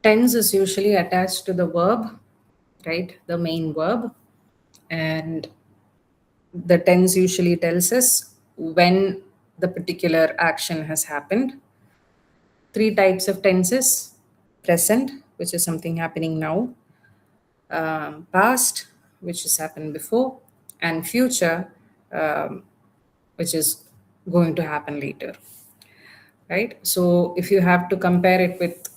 tense is usually attached to the verb, right? The main verb. And the tense usually tells us when the particular action has happened. Three types of tenses: present, which is something happening now, past, which has happened before, and future, which is going to happen later, right? So if you have to compare it with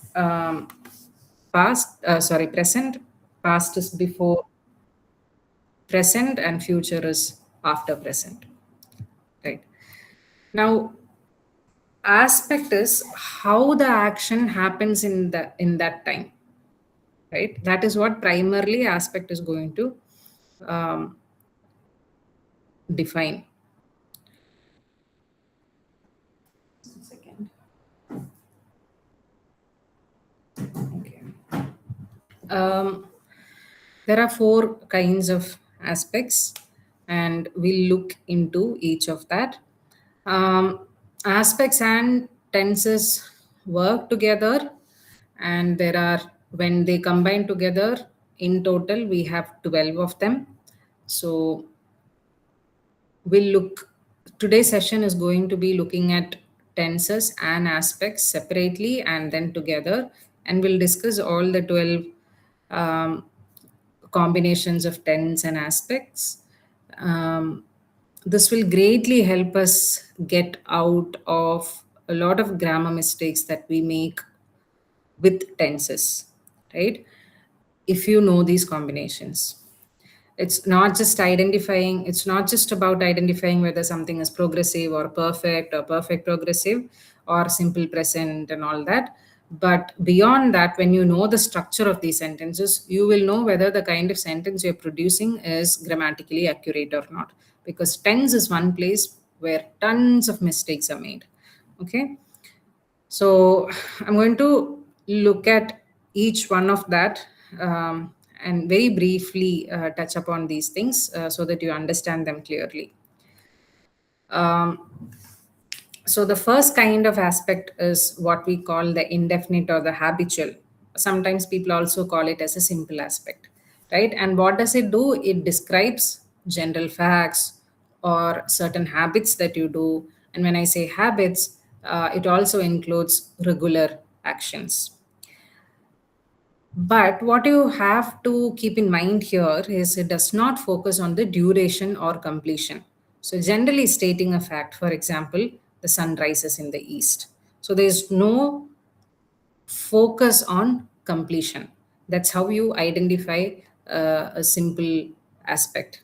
present, past is before present and future is after present, right? Now, aspect is how the action happens in that time, right? That is what primarily aspect is going to um, define. Just a second. Okay. There are four kinds of aspects, and we'll look into each of that. Aspects and tenses work together, and there are, when they combine together, in total we have 12 of them. So we'll look, today's session is going to be looking at tenses and aspects separately and then together, and we'll discuss all the 12 um, combinations of tense and aspects. um, this will greatly help us get out of a lot of grammar mistakes that we make with tenses, right? If you know these combinations, it's not just about identifying whether something is progressive or perfect progressive or simple present and all that. But beyond that, when you know the structure of these sentences, you will know whether the kind of sentence you're producing is grammatically accurate or not, because tense is one place where tons of mistakes are made. Okay, so I'm going to look at each one of that, and very briefly touch upon these things so that you understand them clearly. Um, so the first kind of aspect is what we call the indefinite or the habitual. Sometimes people also call it as a simple aspect, right? And what does it do? It describes general facts or certain habits that you do. And when I say habits, it also includes regular actions. But what you have to keep in mind here is it does not focus on the duration or completion. So, generally stating a fact, for example, the sun rises in the east. So, there is no focus on completion. That's how you identify a simple aspect,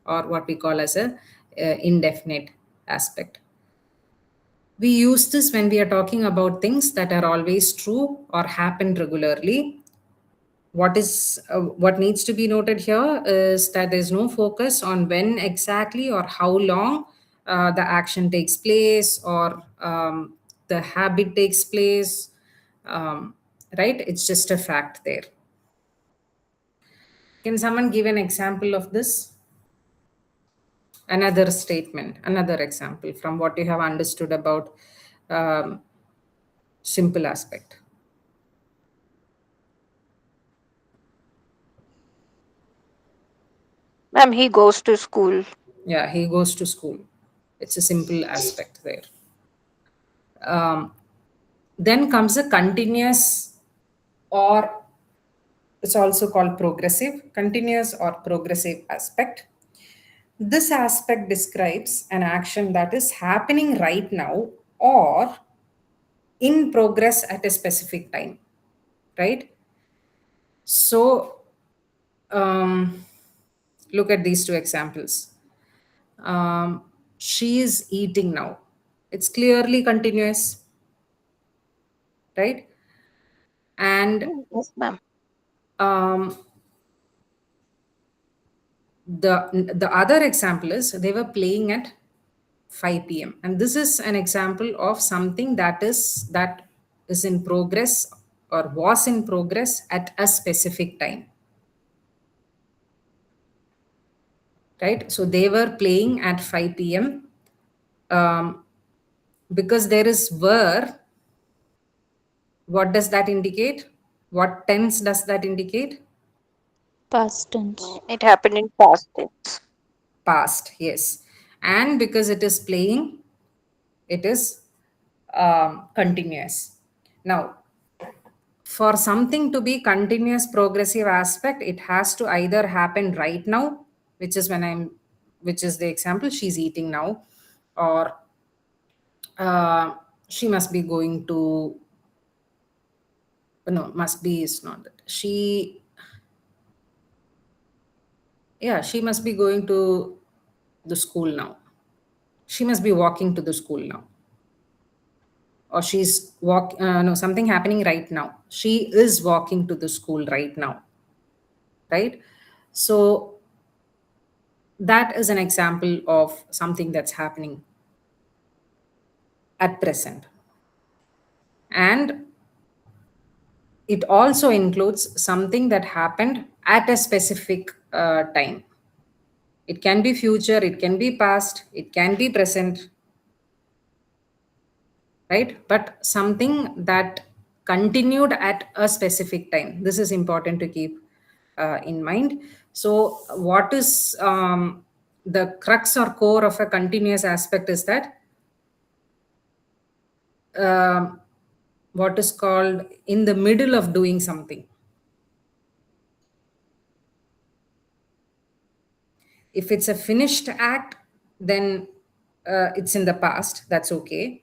or what we call as a indefinite aspect. We use this when we are talking about things that are always true or happen regularly. What needs to be noted here is that there's no focus on when exactly or how long the action takes place, or the habit takes place, um, right? It's just a fact there. Can someone give an example of this? Another statement, another example from what you have understood about um, simple aspect. Ma'am, he goes to school. Yeah, he goes to school. It's a simple aspect there. Um, then comes a continuous, or it's also called progressive, continuous or progressive aspect. This aspect describes an action that is happening right now or in progress at a specific time, right? So, um, look at these two examples. She is eating now. It's clearly continuous, right? And Yes, ma'am. um, the other example is they were playing at 5 p.m., and this is an example of something that is in progress or was in progress at a specific time, right? So they were playing at 5 p.m. Because there is were, what does that indicate? What tense does that indicate? Past tense. It happened in past tense. Past, yes. And because it is playing, it is continuous. Now, for something to be continuous progressive aspect, it has to either happen right now, which is which is the example, she's eating now, or uh, she must be going to, no, must be is not that. She must be going to the school now. She must be walking to the school now. Or no, something happening right now. She is walking to the school right now. Right? So that is an example of something that's happening at present. And it also includes something that happened at a specific time. It can be future, it can be past, it can be present, right? But something that continued at a specific time. This is important to keep in mind. So, what is the crux or core of a continuous aspect is that what is called in the middle of doing something. If it's a finished act, then it's in the past, that's okay.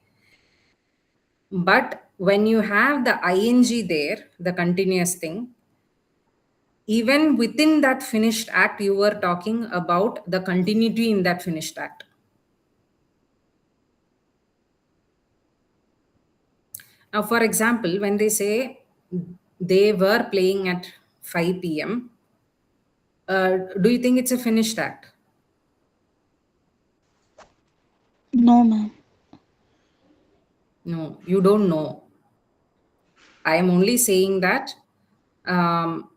But when you have the ing there, the continuous thing, even within that finished act, you were talking about the continuity in that finished act. Now, for example, when they say they were playing at 5 p.m., do you think it's a finished act? No, ma'am. No, you don't know. I am only saying that um,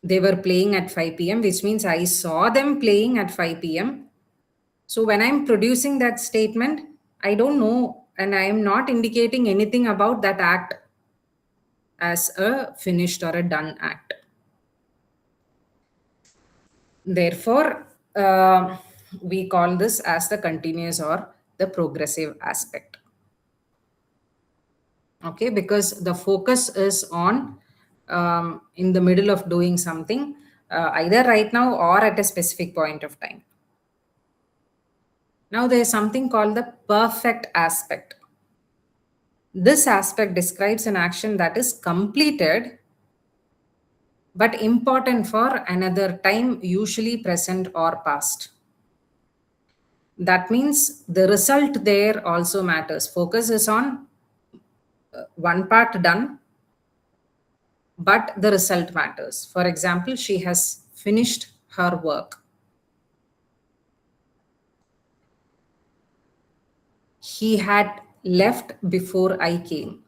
they were playing at 5 p.m., which means I saw them playing at 5 p.m. So when I'm producing that statement, I don't know, and I am not indicating anything about that act as a finished or a done act. Therefore, we call this as the continuous or the progressive aspect. Okay, because the focus is on in the middle of doing something, either right now or at a specific point of time. Now, there is something called the perfect aspect. This aspect describes an action that is completed but important for another time, usually present or past. That means the result there also matters. Focus is on one part done, but the result matters. For example, she has finished her work. He had left before I came.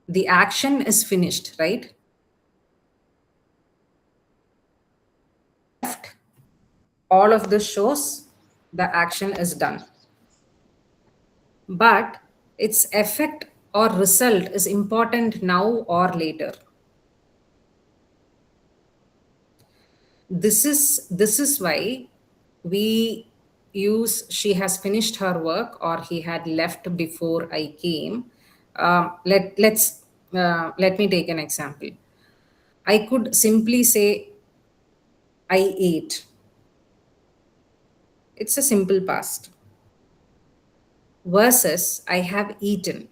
The action is finished, right? Left. All of this shows the action is done. But its effect or result is important now or later. This is why we use she has finished her work or he had left before I came. Let me take an example. I could simply say I ate. It's a simple past. Versus I have eaten.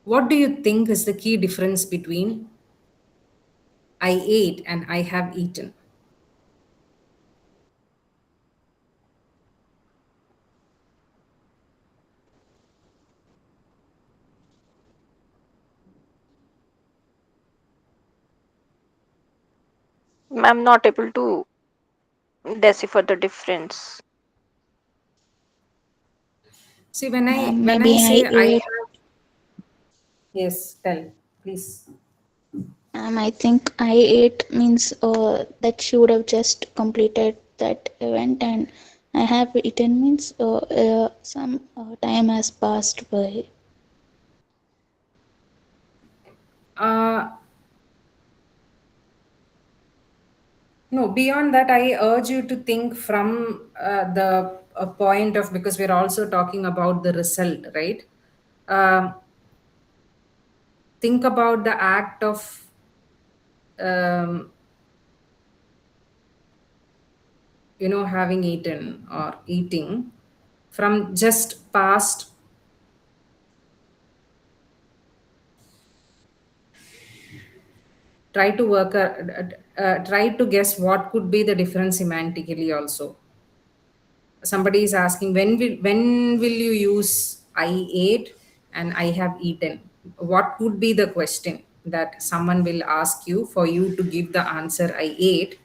What do you think is the key difference between I ate and I have eaten? I'm not able to decipher the difference. See, when I Ma'am, when I maybe say I I ate. have, yes, tell, please. I think I ate means that she would have just completed that event, and I have eaten means some time has passed by. Uh, no, beyond that, I urge you to think from the a point of, because we're also talking about the result, right? Um think about the act of um, having eaten or eating from just past. Try to guess what could be the difference semantically also. Somebody is asking, when will you use I ate and I have eaten? What would be the question that someone will ask you for you to give the answer I ate,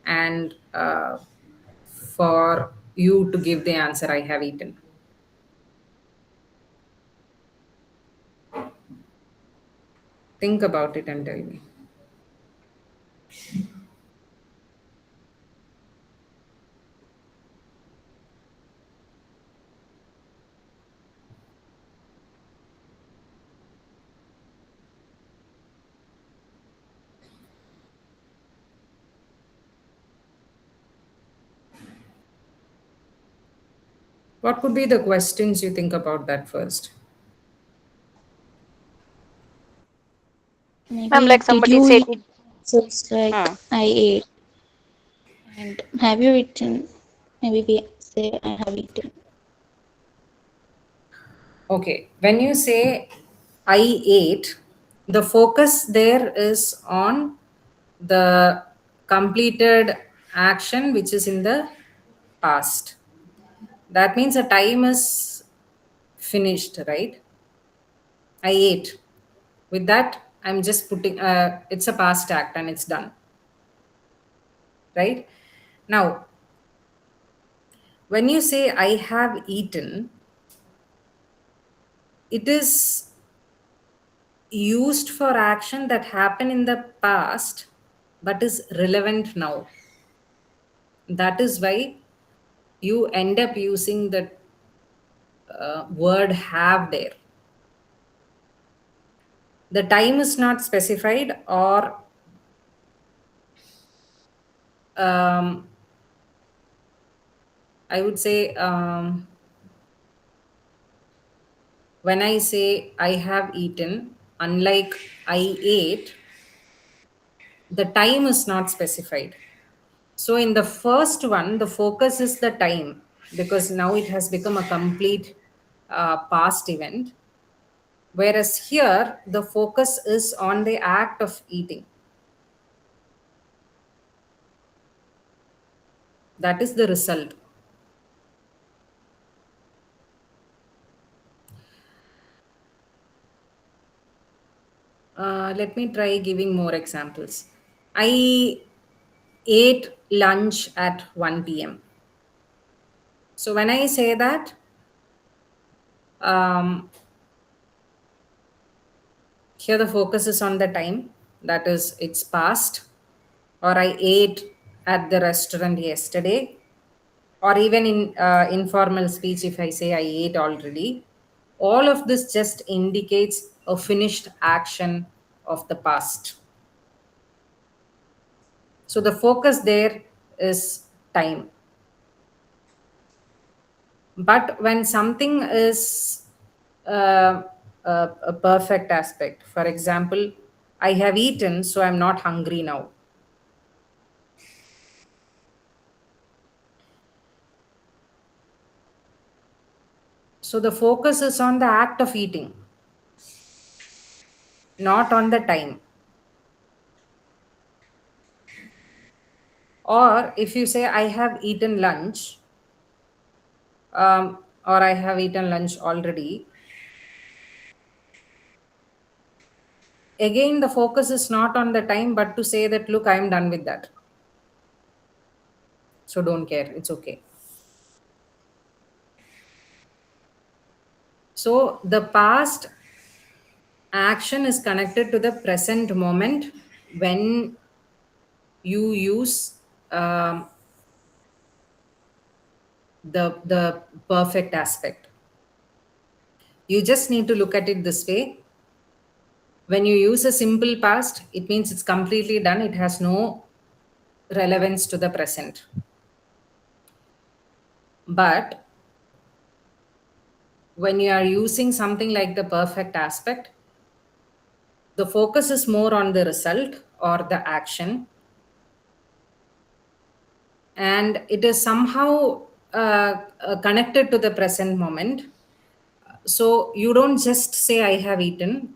and for you to give the answer I have eaten? Think about it and tell me. What could be the questions you think about that first? Ma'am, Maybe like did somebody you said eat? it. So it's like Hmm. I ate. And have you eaten? Maybe we say I have eaten. Okay, when you say I ate, the focus there is on the completed action which is in the past. That means the time is finished, right? I ate. With that, I'm just putting, it's a past act and it's done, right? Now, when you say I have eaten, it is used for action that happened in the past but is relevant now. That is why you end up using the word have there. The time is not specified, or um, I would say, when I say I have eaten, unlike I ate, the time is not specified. So in the first one, the focus is the time, because now it has become a complete past event. Whereas here, the focus is on the act of eating. That is the result. Let me try giving more examples. I ate lunch at 1 p.m. So when I say that, um, here the focus is on the time, that is, it's past, or I ate at the restaurant yesterday, or even in informal speech, if I say I ate already, all of this just indicates a finished action of the past. So the focus there is time. But when something is a perfect aspect, for example, I have eaten, so I'm not hungry now. So the focus is on the act of eating, not on the time. Or if you say, I have eaten lunch, or I have eaten lunch already, again, the focus is not on the time, but to say that, look, I'm done with that. So don't care, it's okay. So the past action is connected to the present moment when you use the perfect aspect. You just need to look at it this way. When you use a simple past, it means it's completely done. It has no relevance to the present. But when you are using something like the perfect aspect, the focus is more on the result or the action, and it is somehow connected to the present moment. So you don't just say, I have eaten.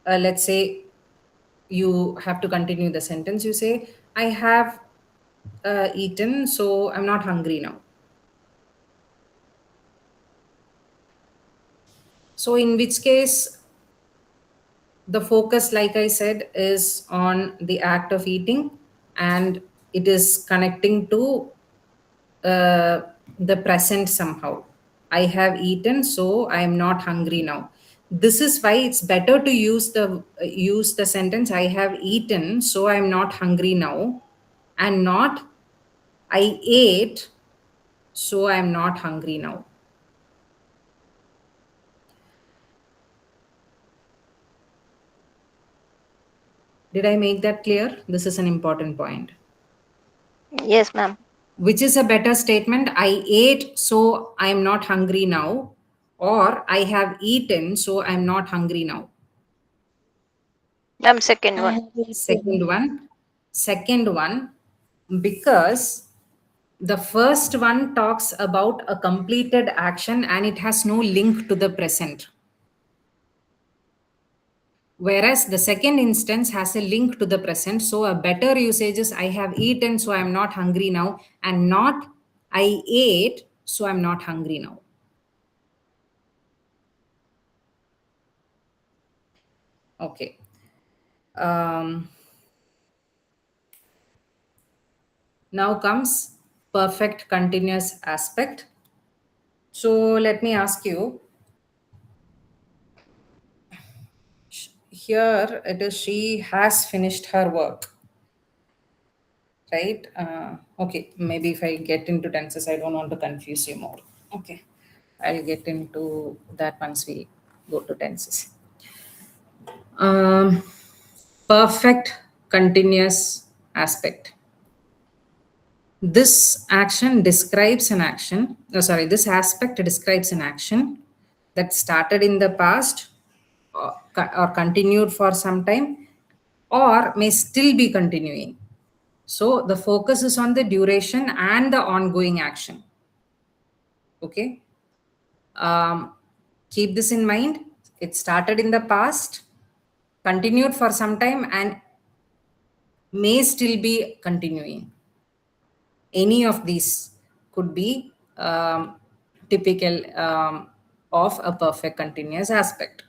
Let's say you have to continue the sentence. You say, I have eaten, so I'm not hungry now. So in which case, the focus, like I said, is on the act of eating, and it is connecting to the present somehow. I have eaten, so I am not hungry now. This is why it's better to use the sentence, I have eaten, so I am not hungry now, and not I ate, so I am not hungry now. Did I make that clear? This is an important point. Yes, ma'am. Which is a better statement? I ate, so I am not hungry now, or I have eaten, so I am not hungry now. Ma'am, second I one. have eaten. Second one, because the first one talks about a completed action and it has no link to the present. Whereas the second instance has a link to the present. So a better usage is I have eaten, so I'm not hungry now, and not I ate, so I'm not hungry now. Okay. Now comes perfect continuous aspect. So let me ask you, here it is, she has finished her work, right? Okay, maybe if I get into tenses, I don't want to confuse you more. Okay, I'll get into that once we go to tenses. um, Perfect continuous aspect. This action describes an action, this aspect describes an action that started in the past, or continued for some time, or may still be continuing. So the focus is on the duration and the ongoing action. Okay. Keep this in mind. It started in the past, continued for some time, and may still be continuing. Any of these could be typical of a perfect continuous aspect.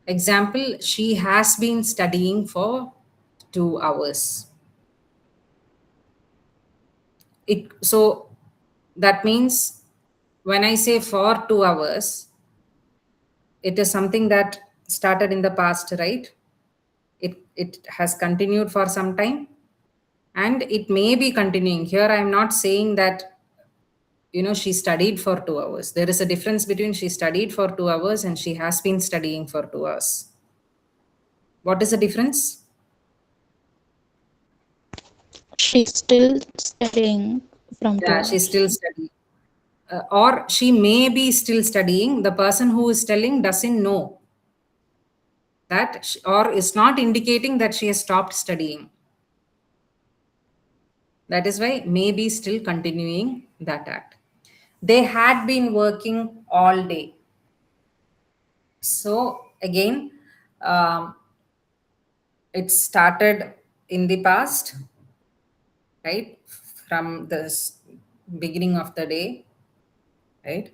Example, she has been studying for 2 hours. So that means when I say for 2 hours, it is something that started in the past, right? It has continued for some time, and it may be continuing. Here I am not saying that she studied for 2 hours. There is a difference between she studied for 2 hours and she has been studying for 2 hours. What is the difference? She's still studying from Yeah, 2 hours. she's still studying. Or she may be still studying. The person who is telling doesn't know that, or is not indicating that she has stopped studying. That is why may be still continuing that act. They had been working all day. So again, it started in the past, right? From the beginning of the day, right?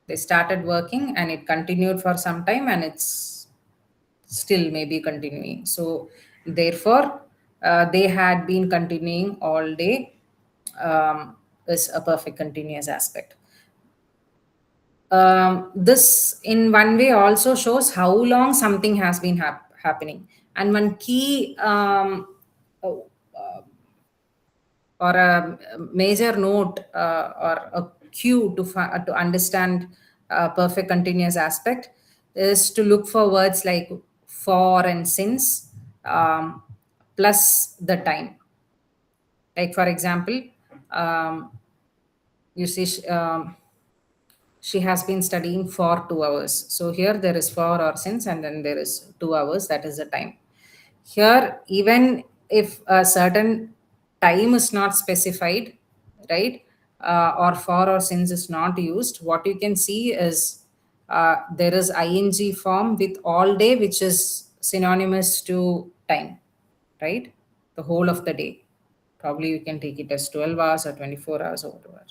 They started working and it continued for some time, and it's still maybe continuing. So therefore, they had been continuing all day, is a perfect continuous aspect. This in one way also shows how long something has been happening. And one key or a major note, or a cue to understand perfect continuous aspect is to look for words like for and since, plus the time. Like for example, um, you see, she has been studying for 2 hours. So here there is for or since, and then there is 2 hours, that is the time. Here, even if a certain time is not specified, right, or for or since is not used, what you can see is there is ing form with all day, which is synonymous to time, right? The whole of the day. Probably you can take it as 12 hours or 24 hours or whatever.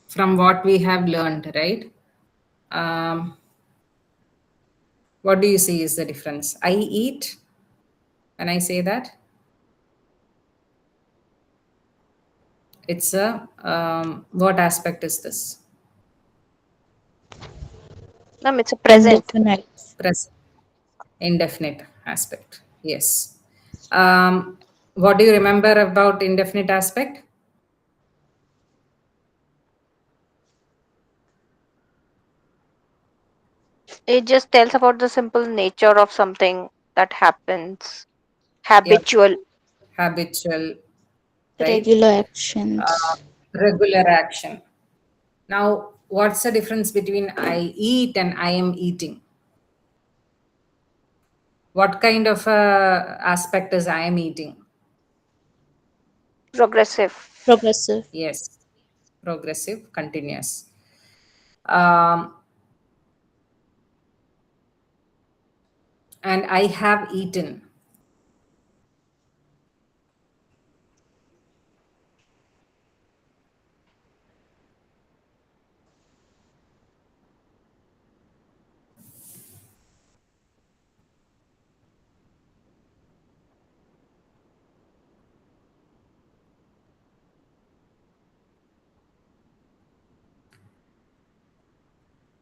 From what we have learned, right? Um, what do you see is the difference? I eat when I say that. It's a what aspect is this? It's a present. Indefinite. Present, indefinite aspect. Yes. What do you remember about indefinite aspect? It just tells about the simple nature of something that happens. Yep. Habitual. Habitual, right? Regular Uh, actions. regular action. Now, what's the difference between I eat and I am eating? What kind of aspect is I am eating? Progressive. Progressive. Yes, progressive, continuous. Um, and I have eaten.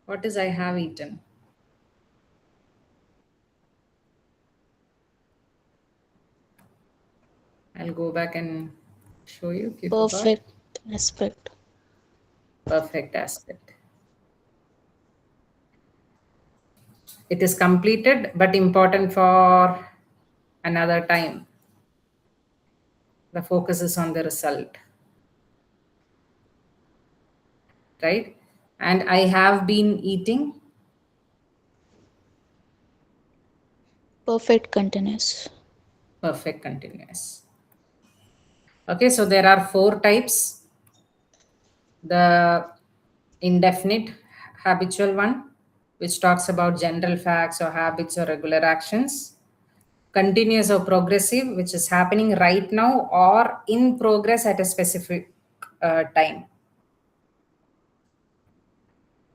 What is I have eaten? I'll go back and show you if you forgot. Perfect aspect. Perfect aspect. It is completed but important for another time. The focus is on the result, right? And I have been eating. Perfect continuous. Perfect continuous. Okay, so there are 4 types. The indefinite habitual one, which talks about general facts or habits or regular actions. Continuous or progressive, which is happening right now or in progress at a specific time.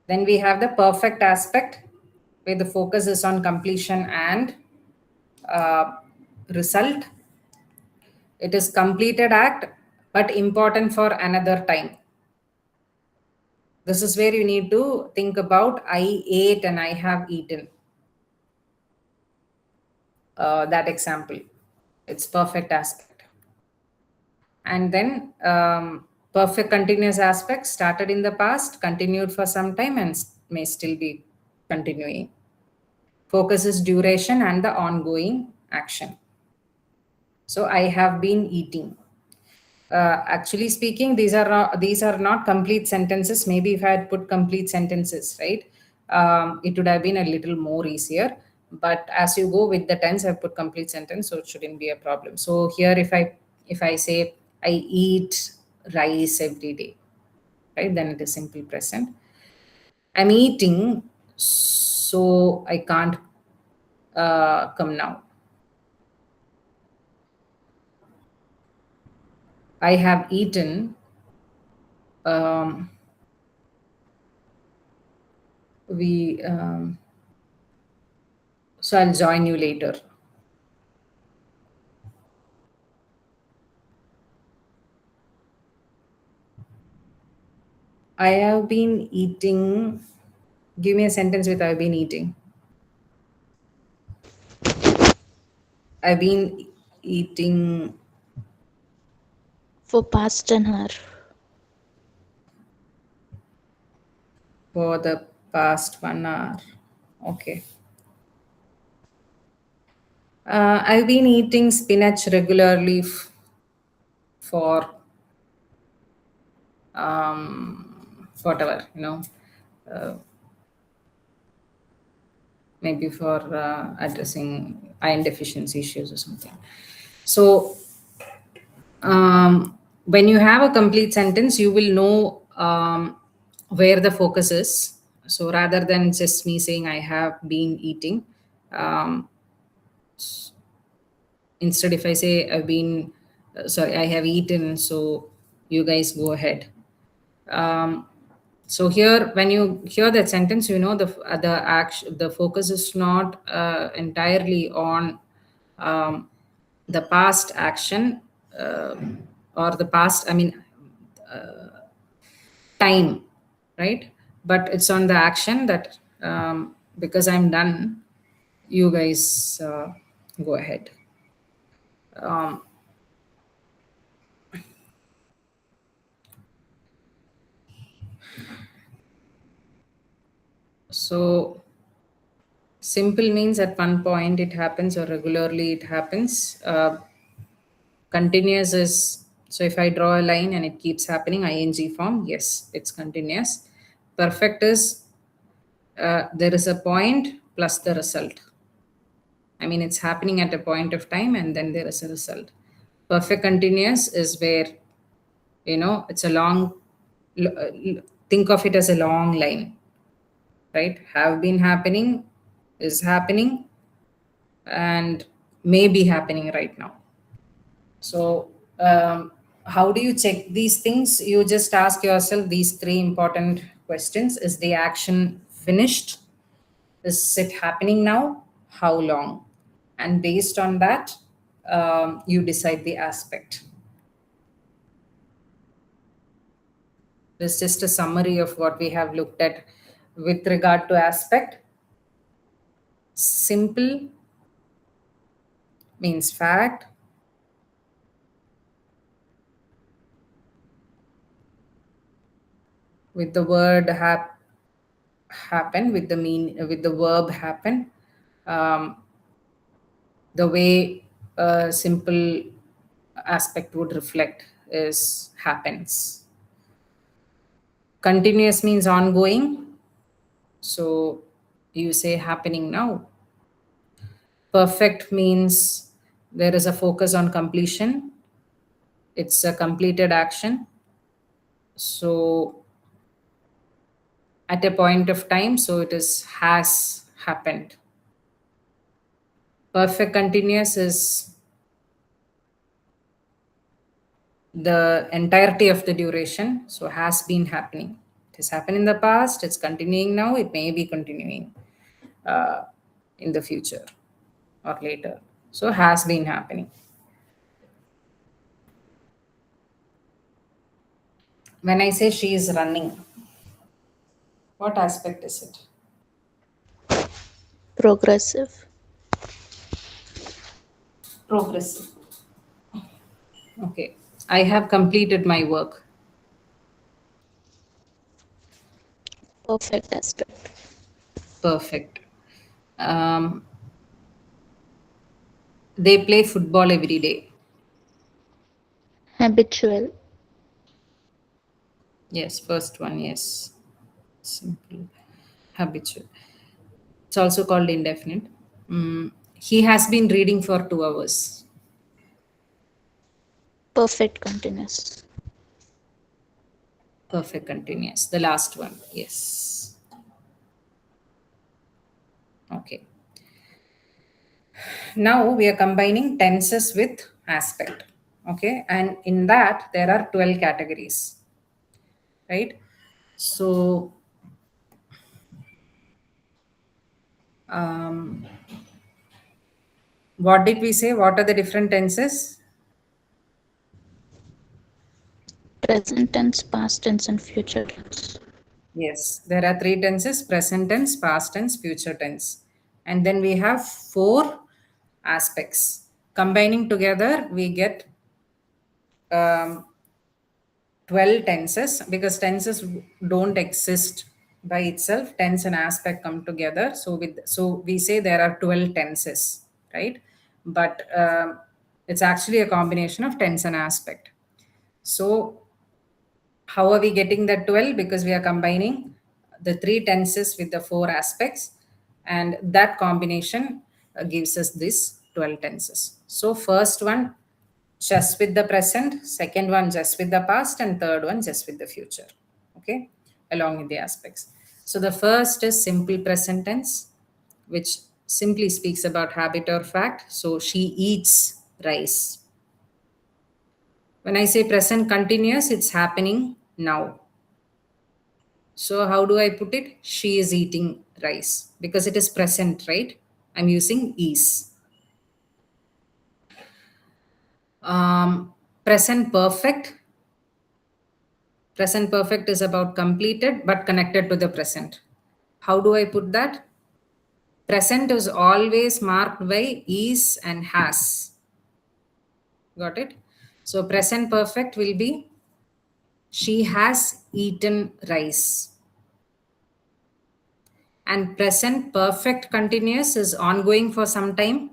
Then we have the perfect aspect, where the focus is on completion and uh, result. It is completed act, but important for another time. This is where you need to think about I ate and I have eaten. That example. It's perfect aspect. And then perfect continuous aspect started in the past, continued for some time, and may still be continuing. Focus is duration and the ongoing action. So I have been eating. Actually speaking, these are not complete sentences. Maybe if I had put complete sentences, right, it would have been a little more easier. But as you go with the tense, I've put complete sentence, so it shouldn't be a problem. So here, if I say I eat rice every day, right, then it is simple present. I'm eating, so I can't come now. I have eaten. Um, we So I'll join you later. I have been eating. Give me a sentence with I've been eating. I've been eating For past 1 hour. For the past 1 hour. Okay. I've been eating spinach regularly for whatever, maybe for addressing iron deficiency issues or something. So, when you have a complete sentence, you will know where the focus is. So, rather than just me saying I have been eating, um, instead, if I say I've been, sorry, I have eaten, so you guys go ahead. So here, when you hear that sentence, you know the focus is not entirely on the past action, or the past, I mean, time, right? But it's on the action that, because I'm done, you guys go ahead. So simple means at one point it happens, or regularly it happens. Continuous is, so if I draw a line and it keeps happening, ing form, yes, it's continuous. Perfect is, there is a point plus the result. I mean, it's happening at a point of time and then there is a result. Perfect continuous is where, it's a long, think of it as a long line, right? Have been happening, is happening, and may be happening right now. So, how do you check these things? You just ask yourself these three important questions. Is the action finished? Is it happening now? How long? And based on that, you decide the aspect. This is just a summary of what we have looked at with regard to aspect. Simple means fact. With the word happen, with the verb happen, the way a simple aspect would reflect is happens. Continuous means ongoing, so you say happening now. Perfect means there is a focus on completion, it's a completed action, so at a point of time, so it is has happened. Perfect continuous is the entirety of the duration, so has been happening. It has happened in the past, it's continuing now, it may be continuing in the future or later. So has been happening. When I say she is running, what aspect is it? Progressive. Progressive. Okay. I have completed my work. Perfect aspect. Perfect. They play football every day. Habitual. Yes, first one, yes. Simple. Habitual. It's also called indefinite. He has been reading for 2 hours. Perfect continuous. Perfect continuous. The last one, yes. Okay. Now we are combining tenses with aspect. Okay. And in that, there are 12 categories. Right. So, what did we say? What are the different tenses? Present tense, past tense, and future tense. Yes, there are 3 tenses: present tense, past tense, future tense. And then we have 4 aspects. Combining together, we get 12 tenses, because tenses don't exist by itself. Tense and aspect come together. So we say there are 12 tenses, right? But it's actually a combination of tense and aspect. So how are we getting that 12? Because we are combining the 3 tenses with the 4 aspects, and that combination gives us this 12 tenses. So first one just with the present, second one just with the past, and third one just with the future. Okay, along with the aspects. So the first is simple present tense, which simply speaks about habit or fact. So she eats rice. When I say present continuous, it's happening now. So how do I put it? She is eating rice because it is present, right? I'm using is. Present perfect. Present perfect is about completed but connected to the present. How do I put that? Present is always marked by is and has. Got it? So present perfect will be she has eaten rice. And present perfect continuous is ongoing for some time.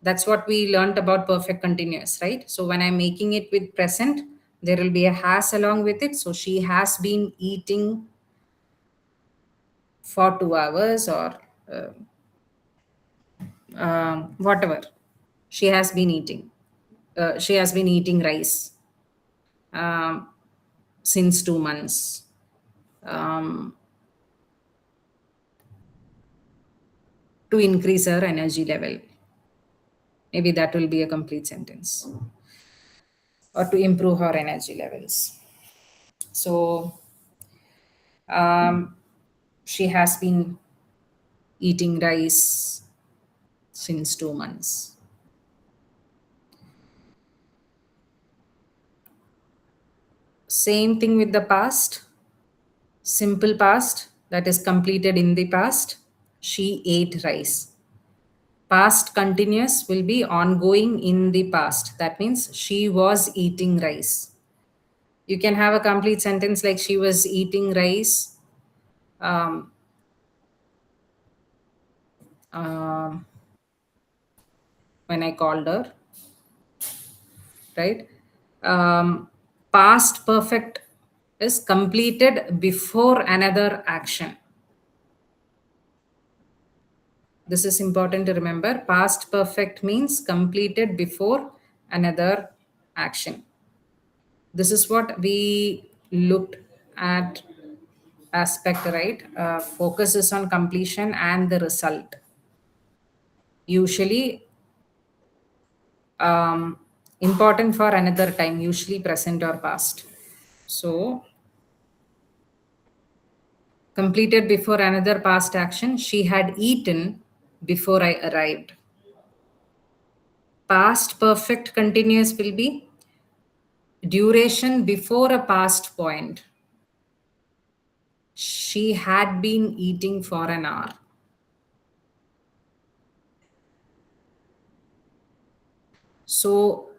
That's what we learned about perfect continuous, right? So when I'm making it with present, there will be a has along with it. So she has been eating for 2 hours, or whatever. She has been eating. She has been eating rice um, since 2 months. Um, to increase her energy level. Maybe that will be a complete sentence. Or to improve her energy levels. So she has been eating rice since 2 months. Same thing with the past. Simple past, that is completed in the past. She ate rice. Past continuous will be ongoing in the past. That means she was eating rice. You can have a complete sentence like she was eating rice um, when I called her, right? Past perfect is completed before another action. This is important to remember. Past perfect means completed before another action. This is what we looked at aspect, right? Focus is on completion and the result. Usually important for another time, usually present or past. So completed before another past action. She had eaten before I arrived. Past perfect continuous will be duration before a past point. She had been eating for an hour. So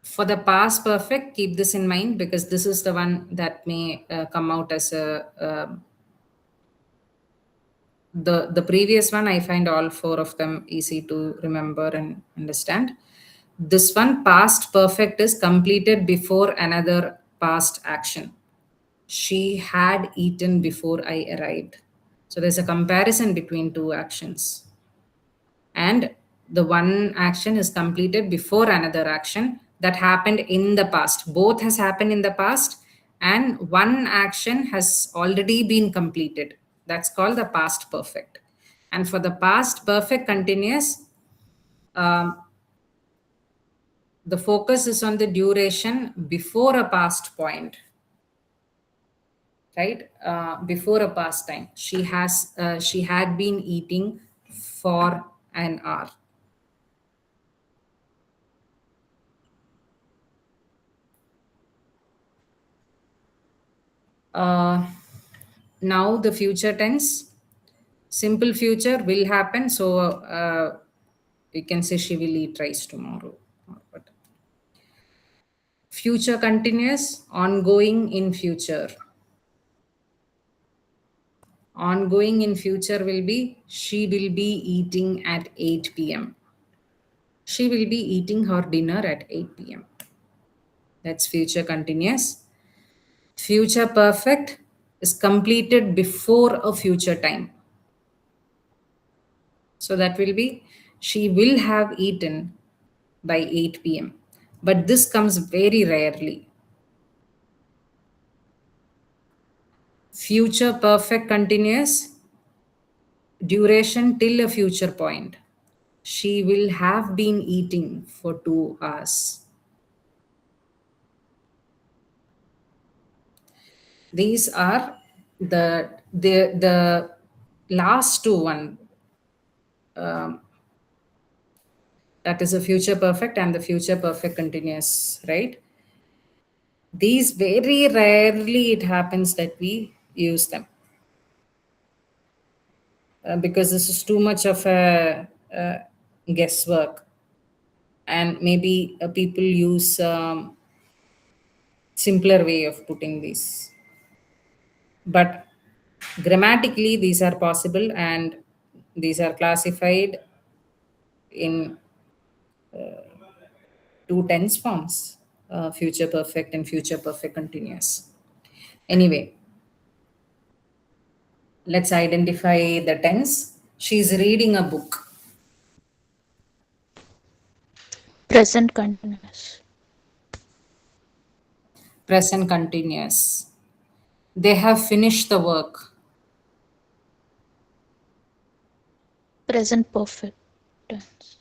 for the past perfect, keep this in mind because this is the one that may come out as a the previous one. I find all 4 of them easy to remember and understand. This one, past perfect, is completed before another past action. She had eaten before I arrived. So there's a comparison between 2 actions. And the one action is completed before another action that happened in the past. Both has happened in the past, and one action has already been completed. That's called the past perfect. And for the past perfect continuous, the focus is on the duration before a past point, right? Before a past time. She had been eating for an hour. Now the future tense. Simple future will happen. So you can say she will eat rice tomorrow. Future continuous, ongoing in future. Ongoing in future will be she will be eating at 8 p.m. She will be eating her dinner at 8 p.m. That's future continuous. Future perfect is completed before a future time. So that will be she will have eaten by 8 p.m. But this comes very rarely. Future perfect continuous, duration till a future point. She will have been eating for 2 hours. These are the last two one. That is a future perfect and the future perfect continuous, right? These very rarely it happens that we use them because this is too much of a guesswork, and maybe people use simpler way of putting these. But grammatically, these are possible and these are classified in two tense forms, future perfect and future perfect continuous. Anyway, let's identify the tense. She's reading a book. Present continuous. Present continuous. They have finished the work. Present perfect tense.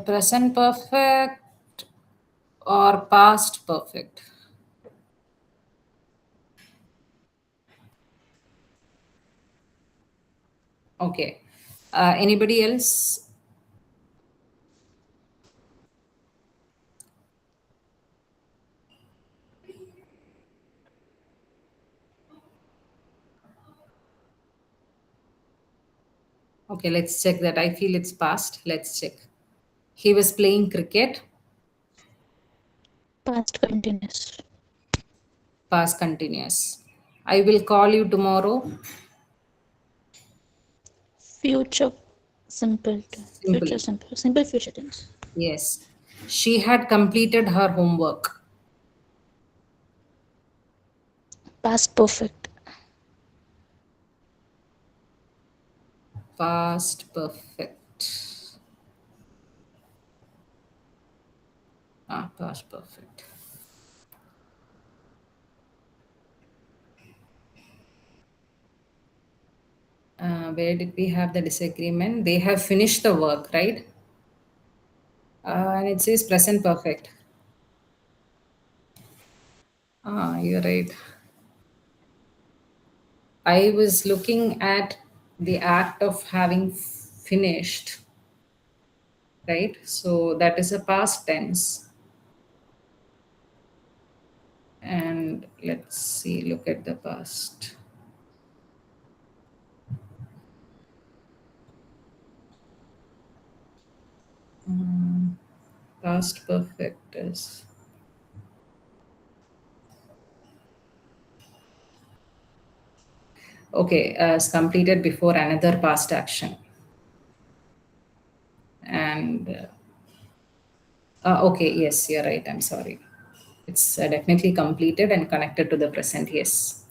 Present perfect or past perfect? Okay. Anybody else? Okay, let's check that. I feel it's past. Let's check. He was playing cricket. Past continuous. Past continuous. I will call you tomorrow. Future simple tense. Simple. Future simple. Simple future tense. Yes. She had completed her homework. Past perfect. Past perfect. Past perfect. Where did we have the disagreement? They have finished the work, right? And it says present perfect. You're right. I was looking at the act of having finished, right? So that is a past tense. And let's see, look at the past. Past perfect is. Okay, as completed before another past action. And okay, yes, you're right. I'm sorry. It's definitely completed and connected to the present. Yes.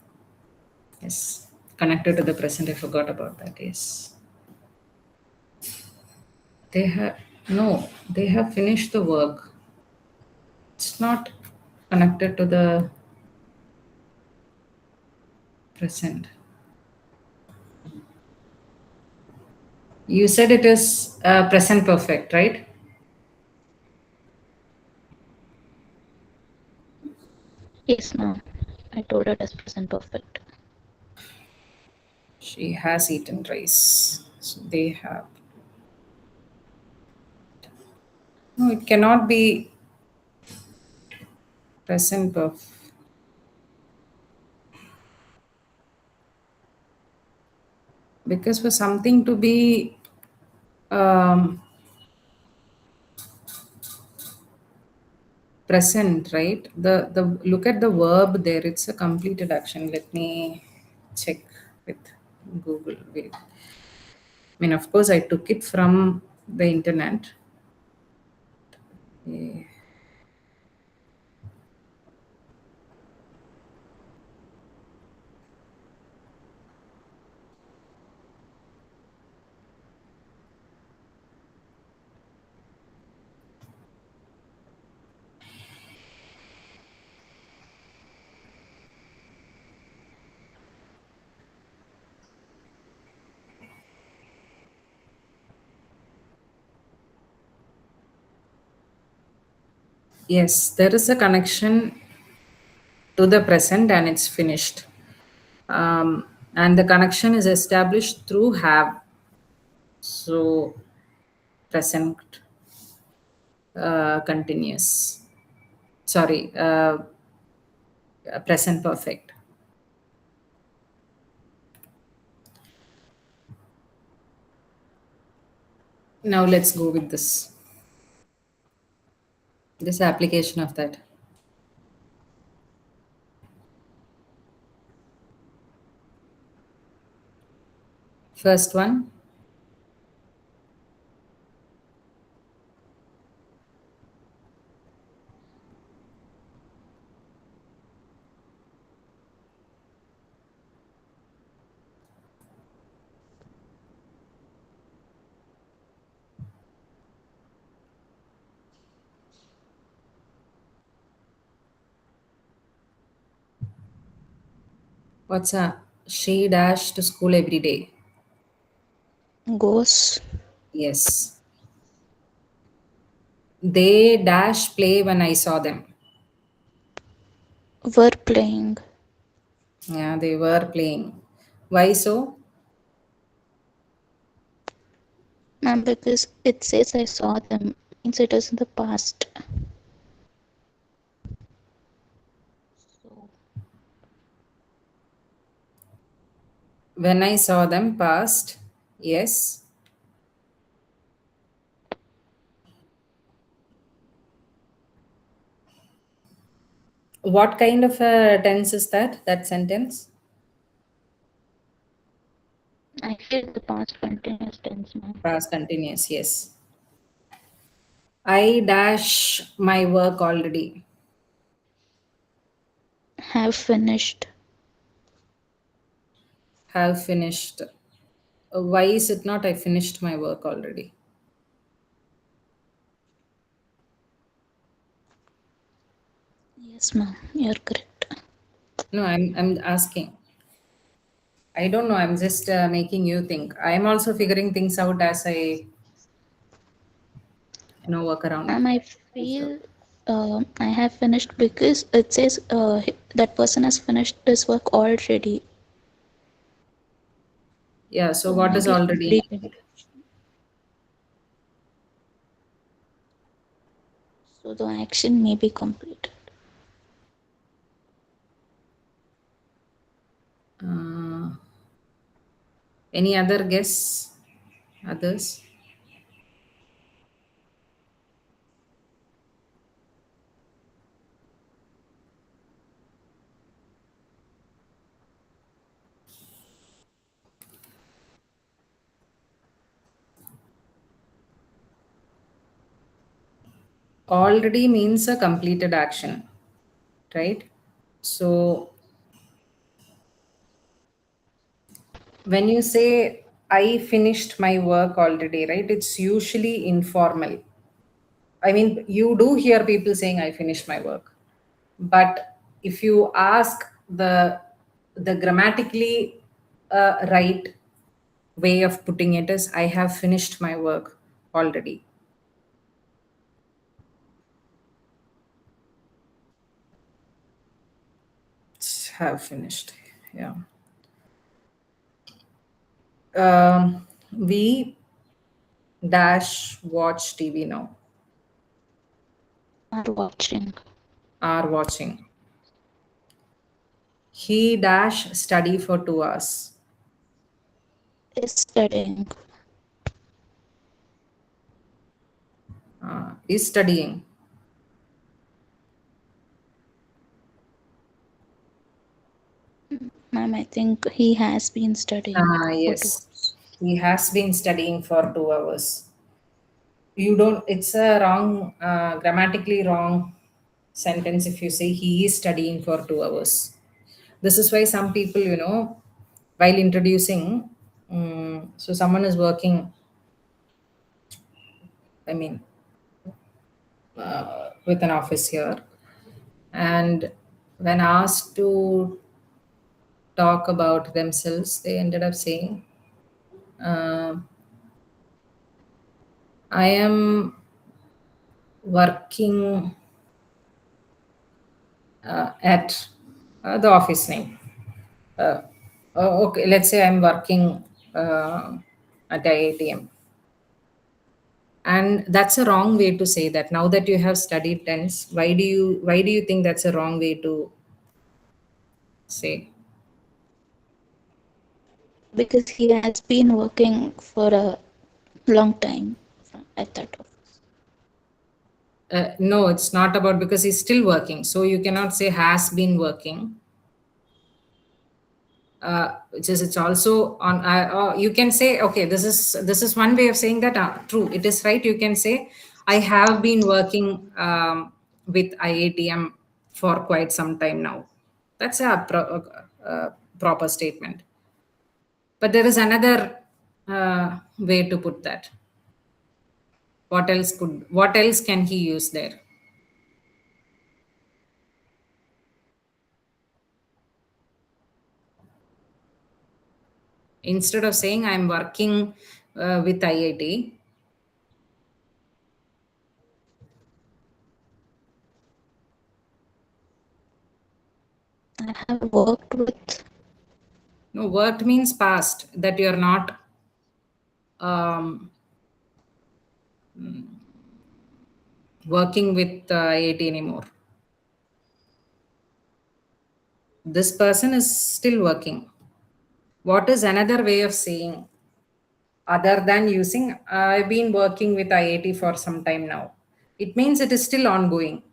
Yes. Connected to the present. I forgot about that. Yes. They have, no, they have finished the work. It's not connected to the present. You said it is present perfect, right? Yes, ma'am. I told it as present perfect. She has eaten rice. So they have. No, it cannot be present perfect. Because for something to be present, right? The look at the verb there, it's a completed action. Let me check with Google. Wait. I mean, of course, I took it from the internet. Eh, Yes, there is a connection to the present and it's finished. And the connection is established through have. So present continuous. Sorry, present perfect. Now let's go with this application of that. First one, what's a she dash to school every day? Goes. Yes. They dash play when I saw them. Were playing. Yeah, they were playing. Why so? Ma'am, because it says I saw them, means it is in the past. So, When I saw them past, yes. What kind of a tense is that? That sentence? I feel the past continuous tense, ma'am. Past continuous, yes. I dash my work already. Have finished. Have finished. Why is it not I finished my work already? Yes, ma'am, you're correct. No, I'm asking. I don't know. I'm just making you think. I'm also figuring things out as I work around. Ma'am, I feel I have finished because it says that person has finished this work already. Yeah. So So what is maybe already? completed. So the action may be completed. Uh, any other guess? Others? Already means a completed action, right? So when you say I finished my work already, right? It's usually informal. I mean, you do hear people saying I finished my work. But if you ask the grammatically right way of putting it is I have finished my work already. Have finished. Yeah. We dash watch TV now. Are watching. Are watching. He dash study for 2 hours. Is studying. Is studying. ma'am, I think he has been studying for 2 Yes, hours. he has been studying for 2 hours. You don't, it's a wrong, grammatically wrong sentence if you say he is studying for 2 hours. This is why some people, while introducing, so someone is working, I mean, with an office here, and when asked to talk about themselves, they ended up saying, uh, I am working at the office name. Uh, okay, let's say I'm working at IITM. And that's a wrong way to say that. Now that you have studied tense, why do you think that's a wrong way to say? Because he has been working for a long time at that office. No, it's not about, because he's still working. So you cannot say has been working. Which is, it's also on. You can say, okay, this is one way of saying that. True, it is right. You can say, I have been working with IATM for quite some time now. That's a proper statement. But there is another way to put that. What else can he use there? Instead of saying I'm working with IIT, I have worked with. no, worked means past, that you're not um, working with IIT anymore. This person is still working. What is another way of saying, other than using I've been working with IIT for some time now? It means it is still ongoing.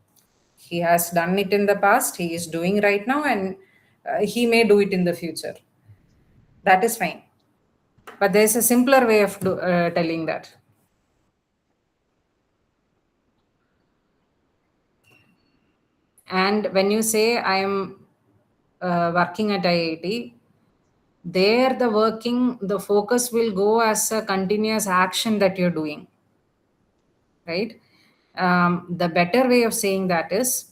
He has done it in the past, he is doing right now, and he may do it in the future. That is fine. But there's a simpler way of telling that. And when you say I am working at IIT, there the focus will go as a continuous action that you're doing, right? The better way of saying that is,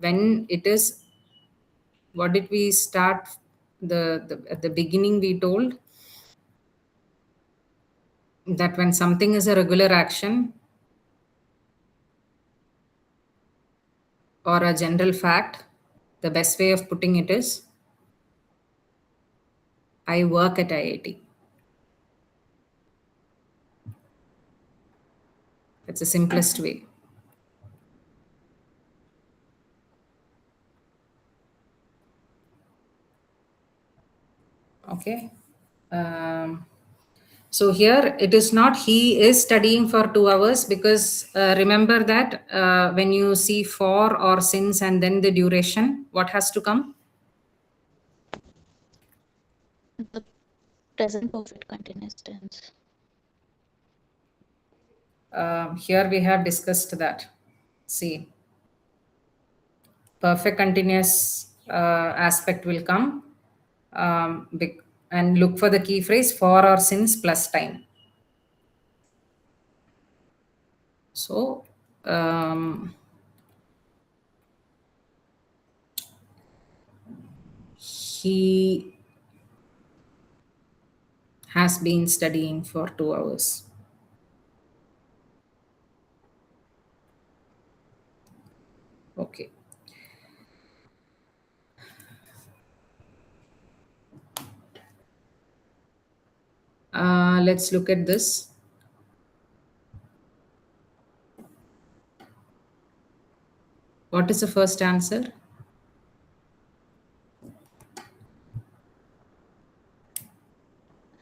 when it is, what did we start, at the beginning we told that when something is a regular action or a general fact, the best way of putting it is, I work at IIT. It's the simplest way. Okay. So here it is not he is studying for 2 hours, because remember that when you see for or since and then the duration, what has to come? The present perfect continuous tense. Here we have discussed that. See, perfect continuous aspect will come, and look for the key phrase for or since plus time. So he has been studying for 2 hours. Okay. Let's look at this. What is the first answer?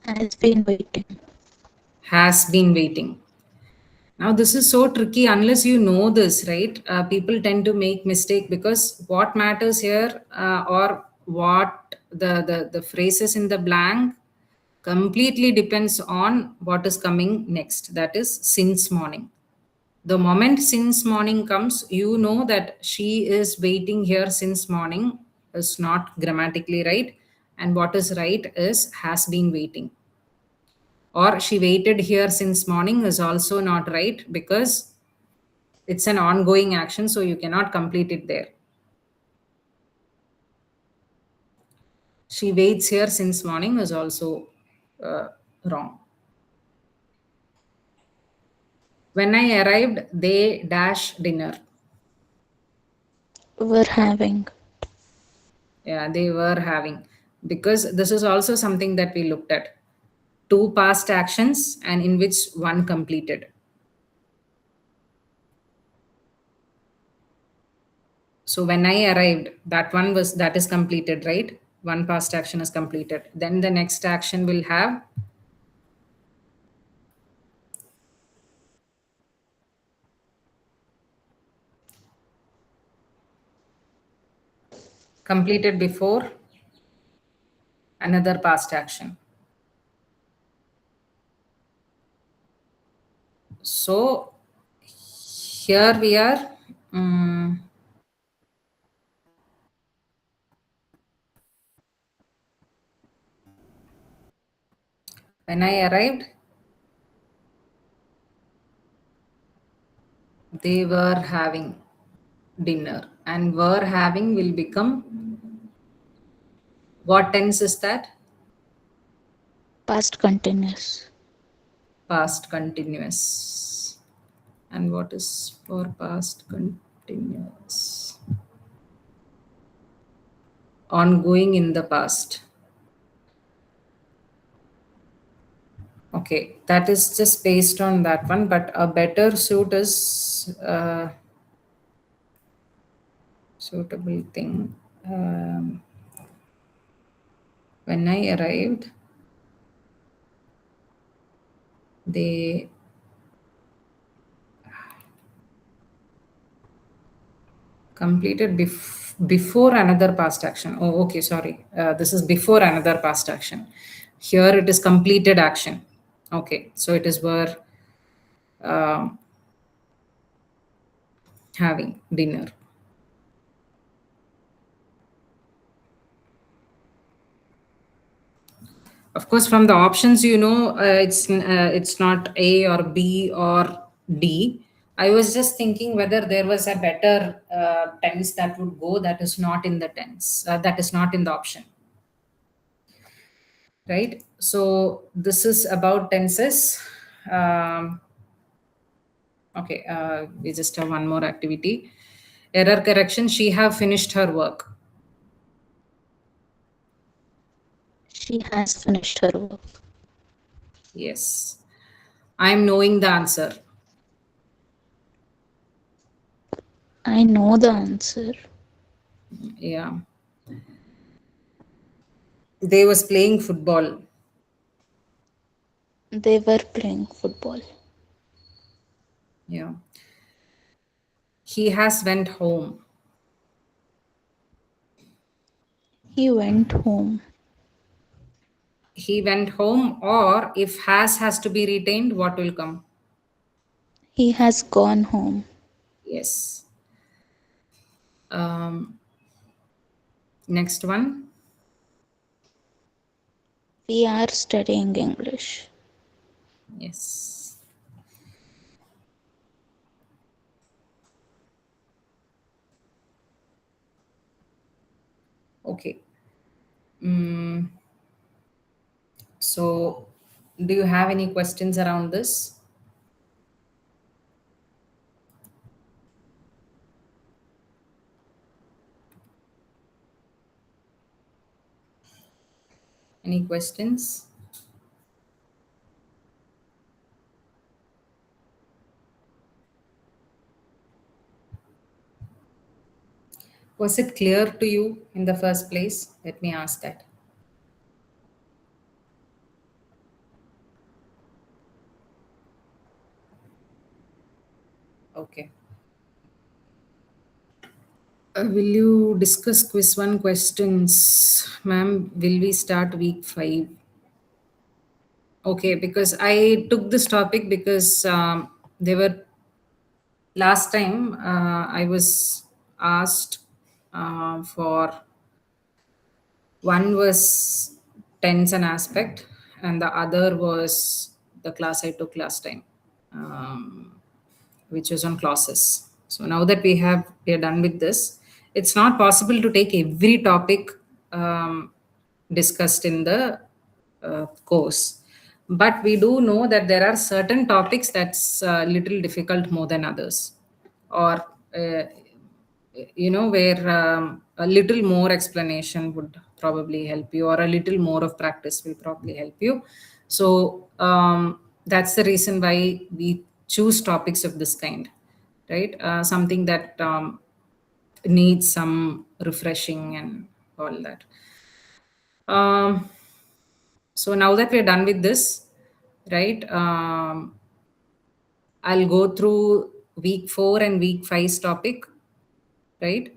Has been waiting. Has been waiting. Now this is so tricky unless you know this, right? People tend to make mistake, because what matters here, or what the phrases in the blank completely depends on what is coming next. That is since morning. The moment since morning comes, you know that she is waiting here since morning is not grammatically right. And what is right is has been waiting. Or she waited here since morning is also not right because it's an ongoing action, so you cannot complete it there. She waits here since morning is also wrong. When I arrived, they dash dinner. Were having. Yeah, they were having. Because this is also something that we looked at. Two past actions and in which one completed. So when I arrived, that is completed, right? One past action is completed. Then the next action will have completed before another past action. So here we are. When I arrived, they were having dinner. And were having will become, what tense is that? Past continuous. Past continuous. And what is for past continuous? Ongoing in the past. Okay, that is just based on that one, but a better suit is suitable thing. When I arrived, they completed before another past action. Oh, okay, sorry. This is before another past action. Here it is completed action. Okay, so it is were um, having dinner. Of course, from the options, it's not A or B or D. I was just thinking whether there was a better tense that would go that is not in the tense, that is not in the option, right? So this is about tenses. Um, okay, we just have one more activity. Error correction. She have finished her work. She has finished her work. Yes. I am knowing the answer. I know the answer. Yeah. They was playing football. They were playing football. Yeah. He has went home. He went home. He went home, or if has to be retained, what will come? He has gone home. Yes. Next one. We are studying English. Yes. Okay. So, do you have any questions around this? Any questions? Was it clear to you in the first place? Let me ask that. Okay. Will you discuss quiz 1 questions? Ma'am, will we start week 5? Okay, because I took this topic because they were last time I was asked for one was tense and aspect, and the other was the class I took last time, which was on clauses. So now that we are done with this, it's not possible to take every topic discussed in the course, but we do know that there are certain topics that's a little difficult more than others, or where a little more explanation would probably help you, or a little more of practice will probably help you. So that's the reason why we choose topics of this kind, right? Something that needs some refreshing and all that. So now that we're done with this, right, I'll go through week 4 and week 5's topic, right?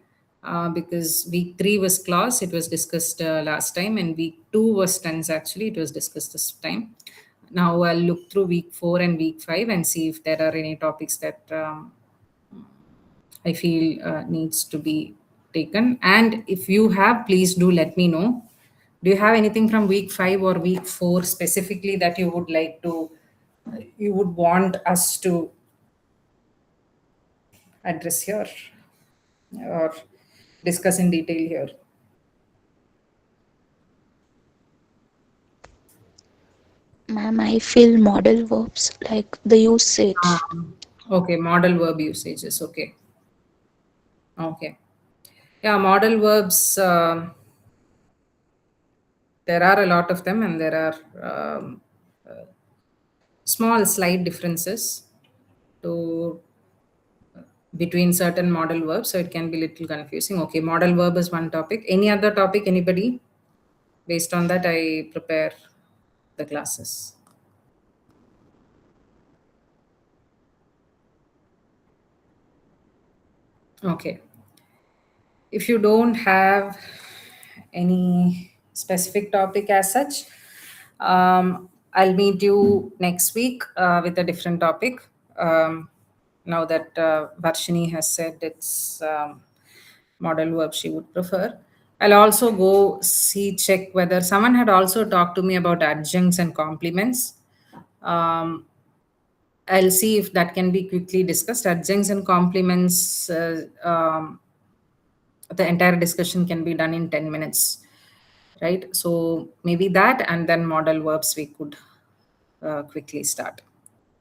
Because week 3 was clause, it was discussed last time, and week 2 was tense, actually, it was discussed this time. Now I'll look through week 4 and week 5 and see if there are any topics that I feel needs to be taken. And if you have, please do let me know. Do you have anything from week 5 or week 4 specifically that you would like to, you would want us to address here or discuss in detail here? Ma'am, I feel model verbs like the usage. Okay, model verb usages. Okay. Okay. Yeah, model verbs, there are a lot of them, and there are small slight differences to between certain model verbs, so it can be little confusing. Okay, model verb is one topic. Any other topic, anybody? Based on that, I prepare the classes. Okay. If you don't have any specific topic as such, I'll meet you next week with a different topic. Now that Varshini has said it's model verb she would prefer, I'll also go check whether someone had also talked to me about adjuncts and complements. I'll see if that can be quickly discussed. Adjuncts and complements, the entire discussion can be done in 10 minutes, right? So maybe that, and then model verbs we could quickly start.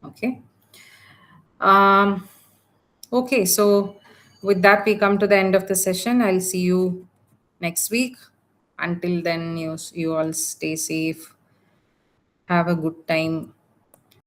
Okay. Okay, so with that, we come to the end of the session. I'll see you next week. Until then, you all stay safe. Have a good time